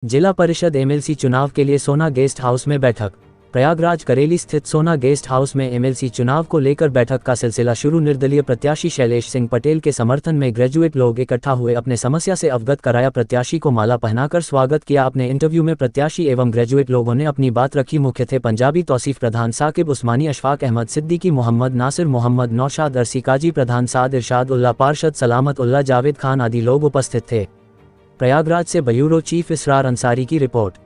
जिला परिषद एमएलसी चुनाव के लिए सोना गेस्ट हाउस में बैठक। प्रयागराज करेली स्थित सोना गेस्ट हाउस में एमएलसी चुनाव को लेकर बैठक का सिलसिला शुरू। निर्दलीय प्रत्याशी शैलेश सिंह पटेल के समर्थन में ग्रेजुएट लोग इकट्ठा हुए, अपने समस्या से अवगत कराया, प्रत्याशी को माला पहनाकर स्वागत किया। अपने इंटरव्यू में प्रत्याशी एवं ग्रेजुएट लोगों ने अपनी बात रखी। मुख्य थे पंजाबी तौसीफ प्रधान, साकिब उस्मानी, अशफाक अहमद सिद्दीकी, मोहम्मद नासिर, मोहम्मद नौशाद, अरसी काजी प्रधान, साद इरशाद उल्ला, पार्षद सलामत उल्ला, जावेद खान आदि लोग उपस्थित थे। प्रयागराज से ब्यूरो चीफ इसरार अंसारी की रिपोर्ट।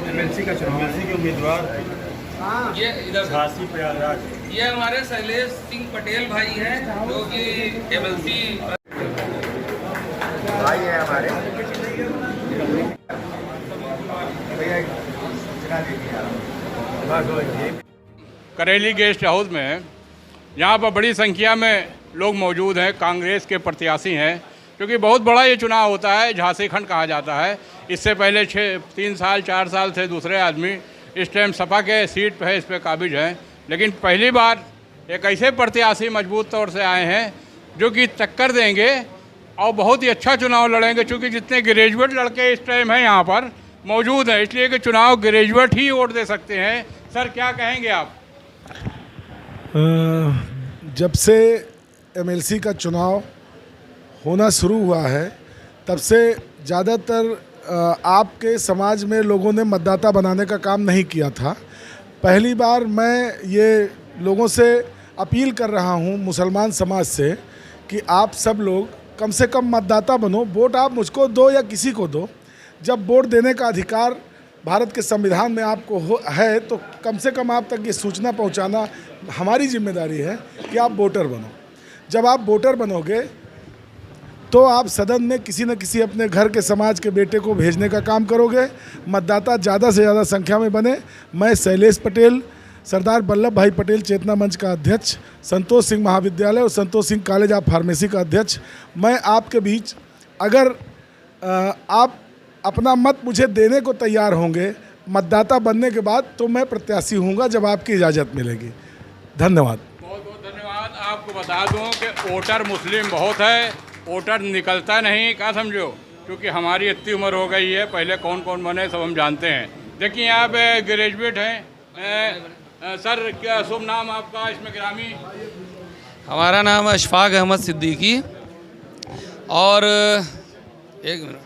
एमएलसी का चुनाव, एमएलसी के उम्मीदवार ये इधर झांसी प्रयागराज, ये हमारे शैलेश सिंह पटेल भाई हैं जो कि एमएलसी भाई है हमारे। करेली गेस्ट हाउस में यहाँ पर बड़ी संख्या में लोग मौजूद हैं। कांग्रेस के प्रत्याशी हैं, क्योंकि बहुत बड़ा ये चुनाव होता है, झांसी खंड कहा जाता है। इससे पहले 3 साल 4 साल से दूसरे आदमी इस टाइम सपा के सीट पे है, इस पर काबिज हैं, लेकिन पहली बार एक ऐसे प्रत्याशी मजबूत तौर से आए हैं जो कि टक्कर देंगे और बहुत ही अच्छा चुनाव लड़ेंगे। क्योंकि जितने ग्रेजुएट लड़के इस टाइम हैं यहाँ पर मौजूद हैं, इसलिए कि चुनाव ग्रेजुएट ही वोट दे सकते हैं। सर, क्या कहेंगे आप? जब से एमएलसी का चुनाव होना शुरू हुआ है, तब से ज़्यादातर आपके समाज में लोगों ने मतदाता बनाने का काम नहीं किया था। पहली बार मैं ये लोगों से अपील कर रहा हूँ, मुसलमान समाज से, कि आप सब लोग कम से कम मतदाता बनो। वोट आप मुझको दो या किसी को दो, जब वोट देने का अधिकार भारत के संविधान में आपको है, तो कम से कम आप तक ये सूचना पहुंचाना हमारी जिम्मेदारी है कि आप वोटर बनो। जब आप वोटर बनोगे तो आप सदन में किसी न किसी अपने घर के समाज के बेटे को भेजने का काम करोगे। मतदाता ज़्यादा से ज़्यादा संख्या में बने। मैं शैलेश पटेल, सरदार वल्लभ भाई पटेल चेतना मंच का अध्यक्ष, संतोष सिंह महाविद्यालय और Santosh Singh college of pharmacy का अध्यक्ष, मैं आपके बीच, अगर आप अपना मत मुझे देने को तैयार होंगे मतदाता बनने के बाद, तो मैं प्रत्याशी होऊंगा जब आपकी इजाज़त मिलेगी। धन्यवाद। बहुत बहुत धन्यवाद। आपको बता दूं कि वोटर मुस्लिम बहुत है, वोटर निकलता नहीं, क्या समझो, क्योंकि हमारी इतनी उम्र हो गई है, पहले कौन कौन बने सब हम जानते हैं। देखिए यहाँ पे ग्रेजुएट हैं। सर, क्या शुभ नाम आपका? इसमें ग्रामीण। हमारा नाम है अशफाक अहमद सिद्दीकी। और एक मिनट,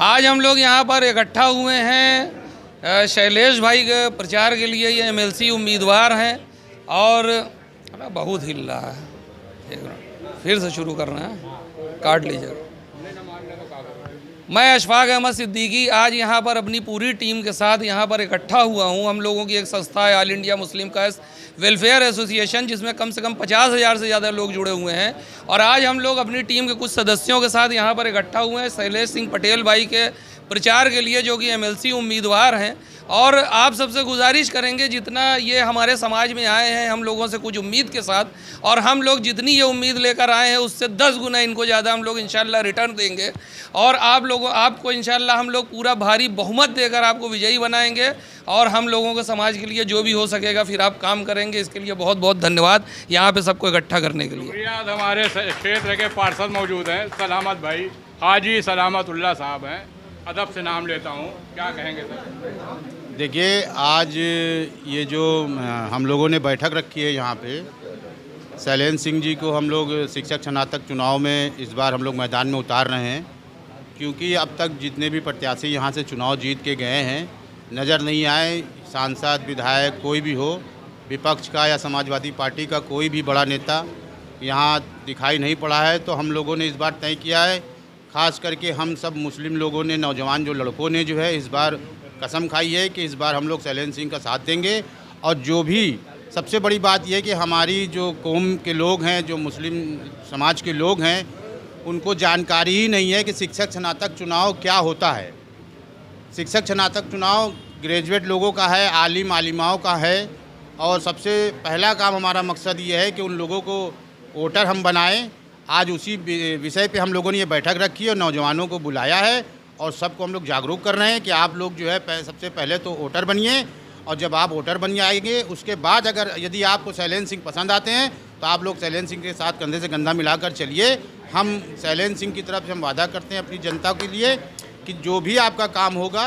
आज हम लोग यहाँ पर इकट्ठा हुए हैं शैलेश भाई के प्रचार के लिए। ये एमएलसी उम्मीदवार हैं और बहुत हिल रहा है। एक मिनट, फिर से शुरू करना है, काट लीजिएगा। मैं अशफाक अहमद सिद्दीकी आज यहाँ पर अपनी पूरी टीम के साथ यहाँ पर इकट्ठा हुआ हूँ। हम लोगों की एक संस्था है, all India Muslim caste welfare association, जिसमें कम से कम 50,000 से ज़्यादा लोग जुड़े हुए हैं। और आज हम लोग अपनी टीम के कुछ सदस्यों के साथ यहाँ पर इकट्ठा हुए हैं शैलेश सिंह पटेल भाई के प्रचार के लिए, जो कि एमएलसी उम्मीदवार हैं। और आप सबसे गुजारिश करेंगे, जितना ये हमारे समाज में आए हैं हम लोगों से कुछ उम्मीद के साथ, और हम लोग जितनी ये उम्मीद लेकर आए हैं उससे 10 गुना इनको ज़्यादा हम लोग इंशाल्लाह रिटर्न देंगे। और आपको इंशाल्लाह हम लोग पूरा भारी बहुमत देकर आपको विजयी बनाएंगे। और हम लोगों के समाज के लिए जो भी हो सकेगा फिर आप काम करेंगे। इसके लिए बहुत बहुत धन्यवाद यहाँ पे सबको इकट्ठा करने के लिए। हमारे क्षेत्र के पार्षद मौजूद हैं, सलामत भाई, हाजी सलामत उल्ला साहब हैं। अदब से नाम लेता हूँ, क्या कहेंगे सर? देखिए, आज ये जो हम लोगों ने बैठक रखी है यहाँ पे, शैलेश सिंह जी को हम लोग शिक्षक स्नातक चुनाव में इस बार हम लोग मैदान में उतार रहे हैं। क्योंकि अब तक जितने भी प्रत्याशी यहाँ से चुनाव जीत के गए हैं, नज़र नहीं आए सांसद विधायक कोई भी हो, विपक्ष का या समाजवादी पार्टी का कोई भी बड़ा नेता यहाँ दिखाई नहीं पड़ा है। तो हम लोगों ने इस बार तय किया है, ख़ास करके हम सब मुस्लिम लोगों ने, नौजवान जो लड़कों ने जो है, इस बार कसम खाई है कि इस बार हम लोग शैलेश सिंह का साथ देंगे। और जो भी सबसे बड़ी बात यह है कि हमारी जो कौम के लोग हैं, जो मुस्लिम समाज के लोग हैं, उनको जानकारी ही नहीं है कि शिक्षक स्नातक चुनाव क्या होता है। शिक्षक स्नातक चुनाव ग्रेजुएट लोगों का है, आलिम आलिमाओं का है। और सबसे पहला काम हमारा मकसद ये है कि उन लोगों को वोटर हम बनाएं। आज उसी विषय पे हम लोगों ने ये बैठक रखी है और नौजवानों को बुलाया है और सबको हम लोग जागरूक कर रहे हैं कि आप लोग जो है सबसे पहले तो वोटर बनिए, और जब आप वोटर बन जाएंगे उसके बाद अगर यदि आपको शैलेंद्र सिंह पसंद आते हैं तो आप लोग शैलेंद्र सिंह के साथ कंधे से कंधा मिलाकर चलिए। हम शैलेंद्र सिंह की तरफ से हम वादा करते हैं अपनी जनता के लिए कि जो भी आपका काम होगा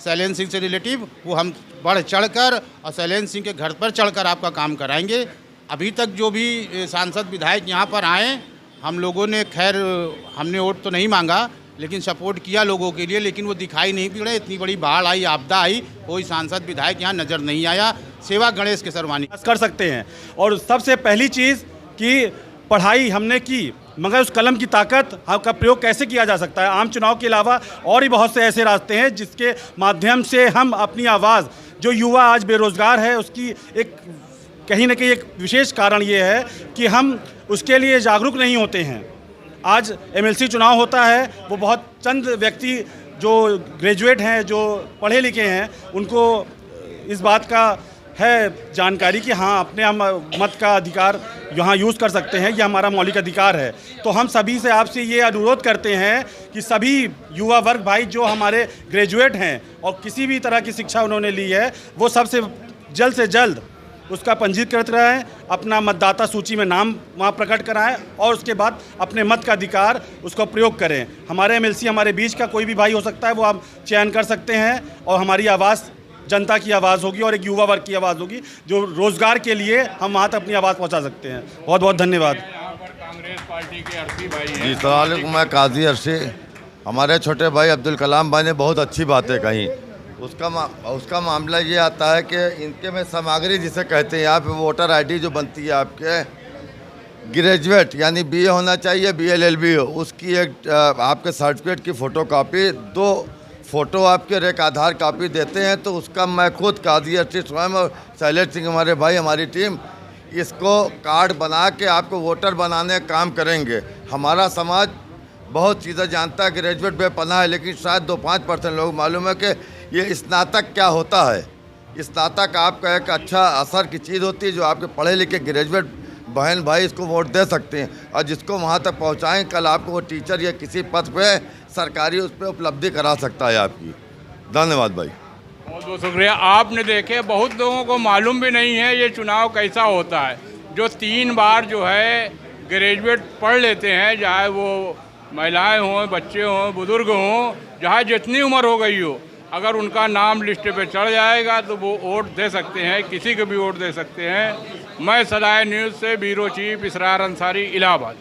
शैलेंद्र सिंह से रिलेटिव वो हम बढ़ चढ़कर और शैलेंद्र सिंह के घर पर चढ़कर आपका काम कराएंगे। अभी तक जो भी सांसद विधायक यहाँ पर आए, हम लोगों ने खैर हमने वोट तो नहीं मांगा लेकिन सपोर्ट किया लोगों के लिए, लेकिन वो दिखाई नहीं पड़े। इतनी बड़ी बाढ़ आई, आपदा आई, कोई सांसद विधायक यहाँ नज़र नहीं आया। सेवा गणेश के सरवानी कर सकते हैं। और सबसे पहली चीज़ कि पढ़ाई हमने की, मगर उस कलम की ताकत का प्रयोग कैसे किया जा सकता है। आम चुनाव के अलावा और भी बहुत से ऐसे रास्ते हैं जिसके माध्यम से हम अपनी आवाज़, जो युवा आज बेरोज़गार है उसकी एक कहीं ना कहीं एक विशेष कारण ये है कि हम उसके लिए जागरूक नहीं होते हैं। आज एमएलसी चुनाव होता है, वो बहुत चंद व्यक्ति जो ग्रेजुएट हैं, जो पढ़े लिखे हैं, उनको इस बात का है जानकारी कि हाँ अपने हम मत का अधिकार यहाँ यूज़ कर सकते हैं, ये हमारा मौलिक अधिकार है। तो हम सभी से आपसे ये अनुरोध करते हैं कि सभी युवा वर्ग भाई जो हमारे ग्रेजुएट हैं और किसी भी तरह की शिक्षा उन्होंने ली है, वो सबसे जल्द उसका पंजीकृत कराएं, अपना मतदाता सूची में नाम वहाँ प्रकट कराएं और उसके बाद अपने मत का अधिकार उसको प्रयोग करें। हमारे एमएलसी हमारे बीच का कोई भी भाई हो सकता है, वो आप चयन कर सकते हैं और हमारी आवाज़ जनता की आवाज़ होगी और एक युवा वर्ग की आवाज़ होगी जो रोज़गार के लिए हम वहाँ तक अपनी आवाज़ पहुँचा सकते हैं। बहुत बहुत धन्यवाद। यहाँ पर कांग्रेस पार्टी के अरसी भाई हैं। जी सलाम, मैं काजी अरसी। हमारे छोटे भाई अब्दुल कलाम भाई ने बहुत अच्छी बातें कही। उसका मामला ये आता है कि इनके में सामग्री जिसे कहते हैं, यहाँ पे वोटर आईडी जो बनती है आपके ग्रेजुएट यानी बीए होना चाहिए, BLLB हो, उसकी एक आपके सर्टिफिकेट की फ़ोटोकॉपी, 2 फ़ोटो आपके और एक आधार कॉपी देते हैं। तो उसका मैं खुद काजी अरसी स्वयं और शैलेंद्र सिंह हमारे भाई, हमारी टीम इसको कार्ड बना के आपको वोटर बनाने का काम करेंगे। हमारा समाज बहुत चीज़ें जानता है, ग्रेजुएट बेपनाह है, लेकिन शायद 2-5% लोग मालूम है कि ये स्नातक क्या होता है। स्नातक आपका एक अच्छा असर की चीज़ होती है जो आपके पढ़े लिखे ग्रेजुएट बहन भाई इसको वोट दे सकते हैं और जिसको वहाँ तक पहुँचाएँ, कल आपको वो टीचर या किसी पद पे सरकारी उस पर उपलब्धि करा सकता है आपकी। धन्यवाद भाई, बहुत बहुत शुक्रिया। आपने देखे बहुत लोगों को मालूम भी नहीं है ये चुनाव कैसा होता है। जो 3 बार जो है ग्रेजुएट पढ़ लेते हैं, चाहे वो महिलाएं हों, बच्चे हों, बुजुर्ग हों, चाहे जितनी उम्र हो गई हो, अगर उनका नाम लिस्ट पे चढ़ जाएगा तो वो वोट दे सकते हैं, किसी को भी वोट दे सकते हैं। मैं सदाए न्यूज़ से ब्यूरो चीफ इसरार अंसारी, इलाहाबाद।